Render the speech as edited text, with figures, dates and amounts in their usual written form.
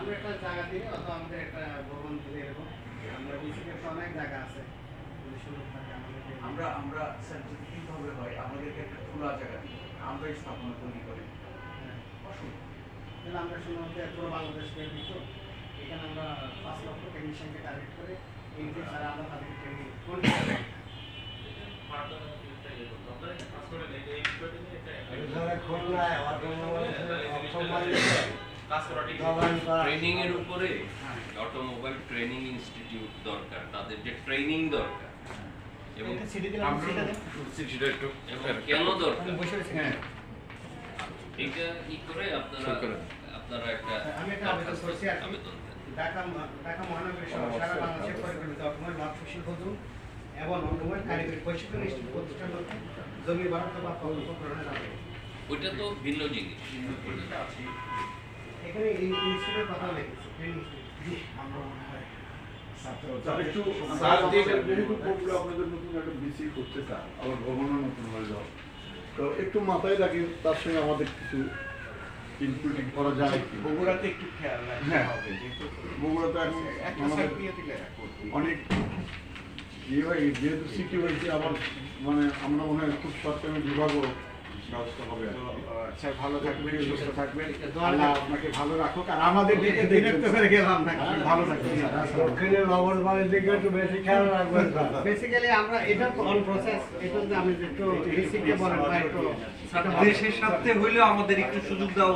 আমরা একটা জায়গা দিলে অথবা আমাদের একটা ভবন দিলে এরকম আমরা বিসিকে তো অনেক জায়গা আছে যদি সুযোগ থাকে আমাদের আমরা আমরা স্যার যদি কিভাবে হয় আমাদেরকে একটা খোলা জায়গা দিই আমরা স্থাপনা তৈরি করে অসুবিধা তাহলে আমরা শুনতে পুরো বাংলাদেশকে দিত এখানে আমরা 5 লক্ষ টেকনিশিয়ানকে টার্গেট করে এই যে সারা আমরা তাদেরকে ট্রেনিং করি ট্রেনিং এর উপরে অটোমোবাইল ট্রেনিং ইনস্টিটিউট দরকার, তাদের যে ট্রেনিং দরকার এবং কেন দরকার এটা ই করে আপনারা একটা আমি একটা আবেদন করছি আর আবেদন ঢাকা মহানগরী সহ সারা বাংলাদেশে পরিকল্পিত অটোমোবাইল মাঠ কৌশল প্রজন্ম এবং অটোমোবাইল কারিগরি প্রশিক্ষণ ইনস্টিটিউট প্রতিষ্ঠান করতে জমি বরাদ্দ বা প্রকল্প গ্রহণের আবেদন। ওইটা তো ভিন্ন জিনিস। এখানে এই ইনস্টিটিউটের কথা লিখেছি ট্রেনিং ইনস্টিটিউট আমরা মনে হয় একটু স্যার যেহেতু পড়লো আপনাদের নতুন একটা বিসি করতে চান আবার ভবনও নতুন হয়ে যাও তো একটু মাথায় রাখি তার সঙ্গে আমাদের কিছু ইনক্লুডিং করা যায় কি বগুড়াতে একটু খেয়াল রাখতে হবে যেহেতু বগুড়াতে এখন একটা আমাদের স্যার দিয়ে দিলে অনেক ইয়ে হয় যেহেতু সিটি হয়েছে আবার মানে আমরা মনে হয় খুব শর্ট টাইমে বিভাগও ব্যবস্থা হবে আর কি। স্যার ভালো থাকবেন সুস্থ থাকবেন দোয়া আল্লাহ আপনাকে ভালো রাখুক আর আমাদের দিকে বিরক্ত করে গেলাম না আপনি ভালো থাকবেন দক্ষিণের লবণ বাড়ির দিকে একটু বেশি খেয়াল রাখবেন। বেসিক্যালি আমরা এটা তো অন প্রসেস এটা যদি আমি একটু বেসিককে বলেন বা একটু দেশের স্বার্থে হইলেও আমাদের একটু সুযোগ দাও।